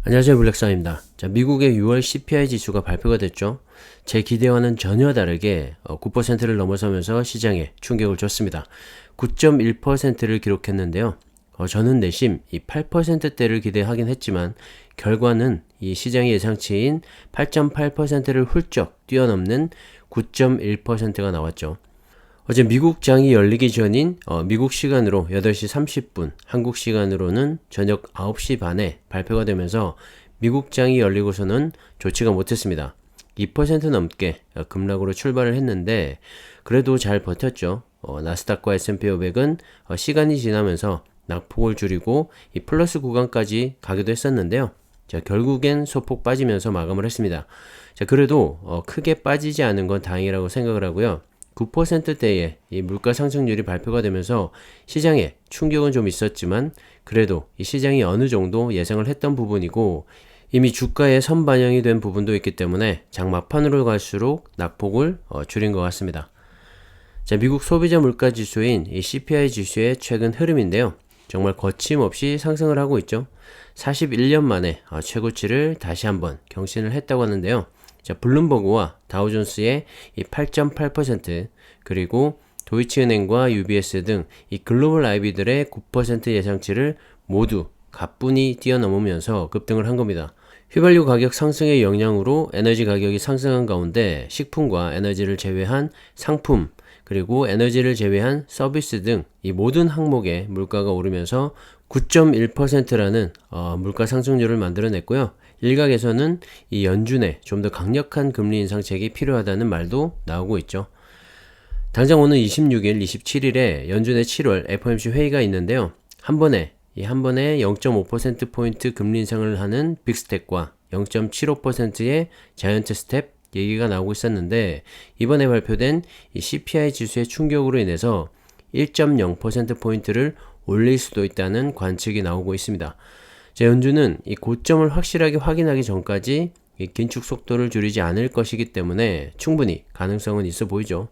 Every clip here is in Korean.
안녕하세요, 블랙사입니다. 자, 미국의 6월 CPI 지수가 발표가 됐죠. 제 기대와는 전혀 다르게 9%를 넘어서면서 시장에 충격을 줬습니다. 9.1%를 기록했는데요. 저는 내심 이 8%대를 기대하긴 했지만 결과는 이 시장의 예상치인 8.8%를 훌쩍 뛰어넘는 9.1%가 나왔죠. 어제 미국장이 열리기 전인 미국 시간으로 8시 30분, 한국 시간으로는 저녁 9시 반에 발표가 되면서 미국장이 열리고서는 좋지가 못했습니다. 2% 넘게 급락으로 출발을 했는데 그래도 잘 버텼죠. 나스닥과 S&P 500은 시간이 지나면서 낙폭을 줄이고 이 플러스 구간까지 가기도 했었는데요. 자, 결국엔 소폭 빠지면서 마감을 했습니다. 자, 그래도 크게 빠지지 않은 건 다행이라고 생각을 하고요. 9%대의 이 물가 상승률이 발표가 되면서 시장에 충격은 좀 있었지만 그래도 이 시장이 어느 정도 예상을 했던 부분이고 이미 주가에 선반영이 된 부분도 있기 때문에 장 막판으로 갈수록 낙폭을 줄인 것 같습니다. 자, 미국 소비자 물가 지수인 이 CPI 지수의 최근 흐름인데요. 정말 거침없이 상승을 하고 있죠. 41년 만에 최고치를 다시 한번 경신을 했다고 하는데요. 자, 블룸버그와 다우존스의 이 8.8% 그리고 도이치은행과 UBS 등 이 글로벌 IB들의 9% 예상치를 모두 가뿐히 뛰어넘으면서 급등을 한 겁니다. 휘발유 가격 상승의 영향으로 에너지 가격이 상승한 가운데 식품과 에너지를 제외한 상품 그리고 에너지를 제외한 서비스 등 이 모든 항목의 물가가 오르면서 9.1%라는 물가 상승률을 만들어냈고요. 일각에서는 이 연준에 좀 더 강력한 금리 인상책이 필요하다는 말도 나오고 있죠. 당장 오는 26일, 27일에 연준의 7월 FOMC 회의가 있는데요. 한 번에 0.5%포인트 금리 인상을 하는 빅스텝과 0.75%의 자이언트 스텝 얘기가 나오고 있었는데 이번에 발표된 이 CPI 지수의 충격으로 인해서 1.0%포인트를 올릴 수도 있다는 관측이 나오고 있습니다. 연준은 이 고점을 확실하게 확인하기 전까지 이 긴축 속도를 줄이지 않을 것이기 때문에 충분히 가능성은 있어 보이죠.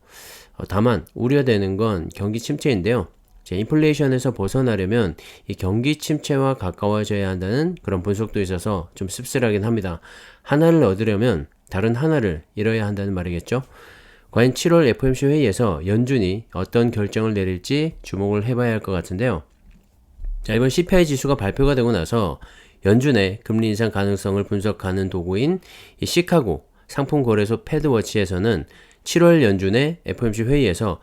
다만 우려되는 건 경기 침체인데요. 인플레이션에서 벗어나려면 이 경기 침체와 가까워져야 한다는 그런 분석도 있어서 좀 씁쓸하긴 합니다. 하나를 얻으려면 다른 하나를 잃어야 한다는 말이겠죠. 과연 7월 FOMC 회의에서 연준이 어떤 결정을 내릴지 주목을 해봐야 할 것 같은데요. 자, 이번 CPI 지수가 발표가 되고 나서 연준의 금리 인상 가능성을 분석하는 도구인 이 시카고 상품거래소 패드워치에서는 7월 연준의 FOMC 회의에서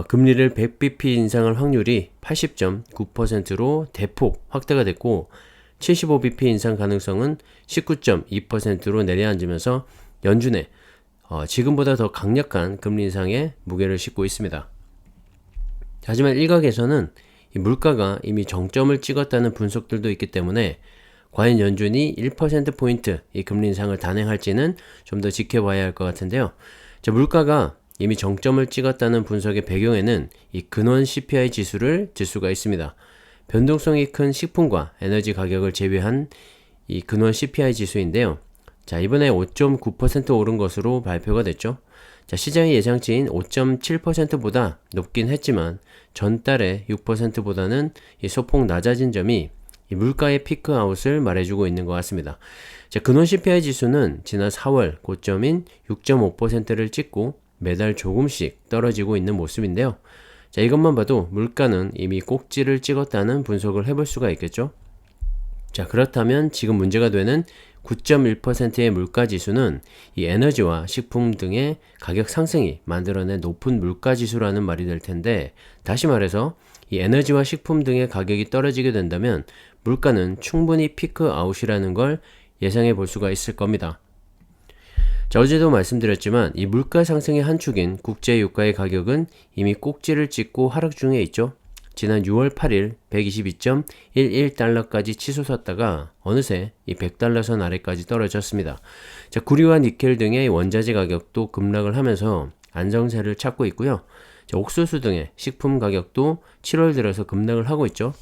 금리를 100bp 인상할 확률이 80.9%로 대폭 확대가 됐고 75bp 인상 가능성은 19.2%로 내려앉으면서 연준의 지금보다 더 강력한 금리 인상에 무게를 싣고 있습니다. 하지만 일각에서는 이 물가가 이미 정점을 찍었다는 분석들도 있기 때문에 과연 연준이 1%포인트 이 금리 인상을 단행할지는 좀 더 지켜봐야 할 것 같은데요. 자, 물가가 이미 정점을 찍었다는 분석의 배경에는 이 근원 CPI 지수가 있습니다. 변동성이 큰 식품과 에너지 가격을 제외한 이 근원 CPI 지수인데요. 자, 이번에 5.9% 오른 것으로 발표가 됐죠. 자, 시장의 예상치인 5.7%보다 높긴 했지만 전달의 6%보다는 이 소폭 낮아진 점이 이 물가의 피크아웃을 말해주고 있는 것 같습니다. 자, 근원 CPI 지수는 지난 4월 고점인 6.5%를 찍고 매달 조금씩 떨어지고 있는 모습인데요. 자, 이것만 봐도 물가는 이미 꼭지를 찍었다는 분석을 해볼 수가 있겠죠. 자, 그렇다면 지금 문제가 되는 9.1%의 물가 지수는 이 에너지와 식품 등의 가격 상승이 만들어낸 높은 물가 지수라는 말이 될 텐데 다시 말해서 이 에너지와 식품 등의 가격이 떨어지게 된다면 물가는 충분히 피크 아웃이라는 걸 예상해 볼 수가 있을 겁니다. 자, 어제도 말씀드렸지만 이 물가 상승의 한 축인 국제 유가의 가격은 이미 꼭지를 찍고 하락 중에 있죠. 지난 6월 8일 122.11달러까지 치솟았다가 어느새 이 100달러선 아래까지 떨어졌습니다. 자, 구리와 니켈 등의 원자재 가격도 급락을 하면서 안정세를 찾고 있고요. 자, 옥수수 등의 식품 가격도 7월 들어서 급락을 하고 있죠.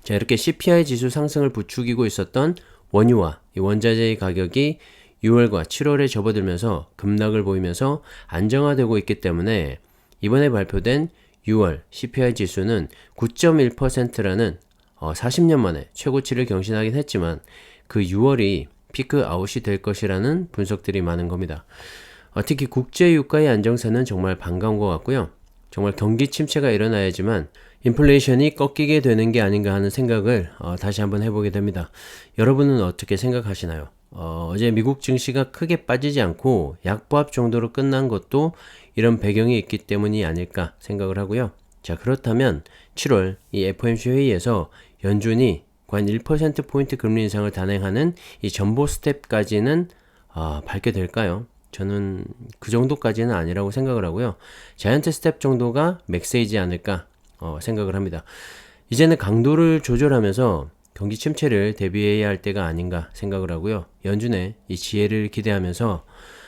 자, 이렇게 CPI 지수 상승을 부추기고 있었던 원유와 이 원자재의 가격이 6월과 7월에 접어들면서 급락을 보이면서 안정화되고 있기 때문에 이번에 발표된 6월 CPI 지수는 9.1%라는 40년 만에 최고치를 경신하긴 했지만 그 6월이 피크 아웃이 될 것이라는 분석들이 많은 겁니다. 특히 국제 유가의 안정세는 정말 반가운 것 같고요. 정말 경기 침체가 일어나야지만 인플레이션이 꺾이게 되는 게 아닌가 하는 생각을 다시 한번 해보게 됩니다. 여러분은 어떻게 생각하시나요? 어제 미국 증시가 크게 빠지지 않고 약보합 정도로 끝난 것도 이런 배경이 있기 때문이 아닐까 생각을 하고요. 자, 그렇다면 7월 이 FOMC 회의에서 연준이 과연 1%포인트 금리 인상을 단행하는 이 전보 스텝까지는 밟게 될까요? 저는 그 정도까지는 아니라고 생각을 하고요. 자이언트 스텝 정도가 맥스이지 않을까 생각을 합니다. 이제는 강도를 조절하면서 경기 침체를 대비해야 할 때가 아닌가 생각을 하고요. 연준의 이 지혜를 기대하면서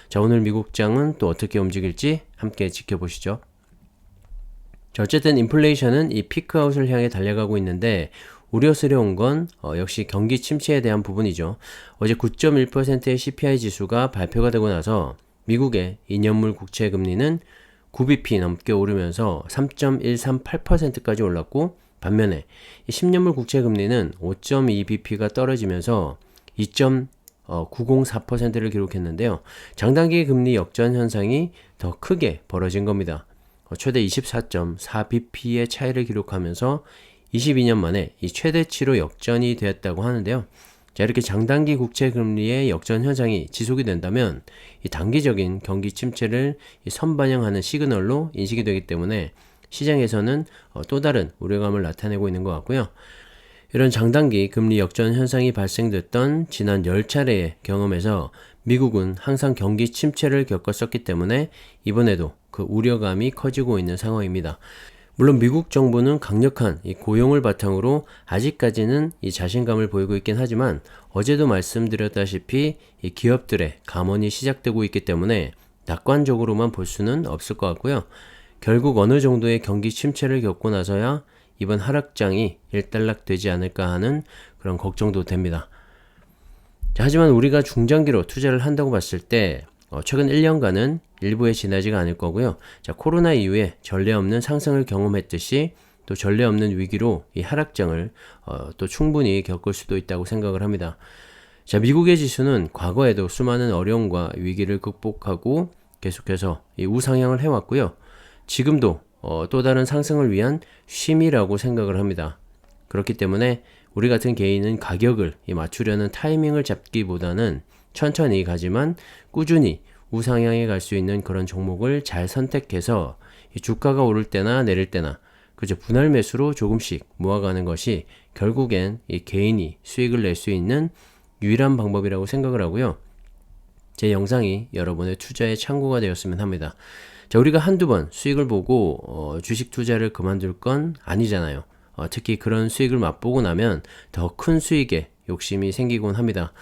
자, 오늘 미국장은 또 어떻게 움직일지 함께 지켜보시죠. 자, 어쨌든 인플레이션은 이 피크아웃을 향해 달려가고 있는데 우려스러운 건 역시 경기 침체에 대한 부분이죠. 어제 9.1%의 CPI 지수가 발표가 되고 나서 미국의 2년물 국채 금리는 9bp 넘게 오르면서 3.138%까지 올랐고 반면에 10년물 국채 금리는 5.2bp가 떨어지면서 2.904%를 기록했는데요. 장단기 금리 역전 현상이 더 크게 벌어진 겁니다. 최대 24.4bp의 차이를 기록하면서 22년 만에 이 최대치로 역전이 되었다고 하는데요. 자, 이렇게 장단기 국채 금리의 역전 현상이 지속이 된다면 이 단기적인 경기 침체를 선반영하는 시그널로 인식이 되기 때문에 시장에서는 또 다른 우려감을 나타내고 있는 것 같고요. 이런 장단기 금리 역전 현상이 발생됐던 지난 10차례의 경험에서 미국은 항상 경기 침체를 겪었었기 때문에 이번에도 그 우려감이 커지고 있는 상황입니다. 물론 미국 정부는 강력한 이 고용을 바탕으로 아직까지는 이 자신감을 보이고 있긴 하지만 어제도 말씀드렸다시피 이 기업들의 감원이 시작되고 있기 때문에 낙관적으로만 볼 수는 없을 것 같고요. 결국 어느 정도의 경기 침체를 겪고 나서야 이번 하락장이 일단락되지 않을까 하는 그런 걱정도 됩니다. 자, 하지만 우리가 중장기로 투자를 한다고 봤을 때 최근 1년간은 일부에 지나지가 않을 거고요. 자, 코로나 이후에 전례 없는 상승을 경험했듯이 또 전례 없는 위기로 이 하락장을 또 충분히 겪을 수도 있다고 생각을 합니다. 자, 미국의 지수는 과거에도 수많은 어려움과 위기를 극복하고 계속해서 이 우상향을 해왔고요. 지금도 또 다른 상승을 위한 쉼이라고 생각을 합니다. 그렇기 때문에 우리 같은 개인은 가격을 맞추려는 타이밍을 잡기보다는 천천히 가지만 꾸준히 우상향에 갈 수 있는 그런 종목을 잘 선택해서 주가가 오를 때나 내릴 때나 그저 분할 매수로 조금씩 모아가는 것이 결국엔 이 개인이 수익을 낼 수 있는 유일한 방법이라고 생각을 하고요. 제 영상이 여러분의 투자의 참고가 되었으면 합니다. 자, 우리가 한두 번 수익을 보고 주식 투자를 그만둘 건 아니잖아요. 특히 그런 수익을 맛보고 나면 더 큰 수익에 욕심이 생기곤 합니다.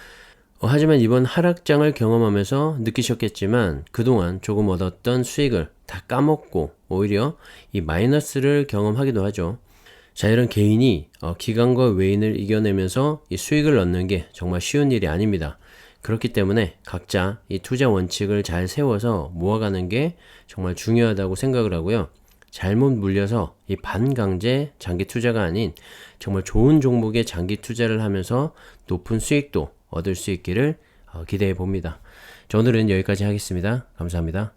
하지만 이번 하락장을 경험하면서 느끼셨겠지만 그동안 조금 얻었던 수익을 다 까먹고 오히려 이 마이너스를 경험하기도 하죠. 자, 이런 개인이 기관과 외인을 이겨내면서 이 수익을 얻는 게 정말 쉬운 일이 아닙니다. 그렇기 때문에 각자 이 투자 원칙을 잘 세워서 모아가는 게 정말 중요하다고 생각을 하고요. 잘못 물려서 이 반강제 장기 투자가 아닌 정말 좋은 종목에 장기 투자를 하면서 높은 수익도 얻을 수 있기를 기대해 봅니다. 자, 오늘은 여기까지 하겠습니다. 감사합니다.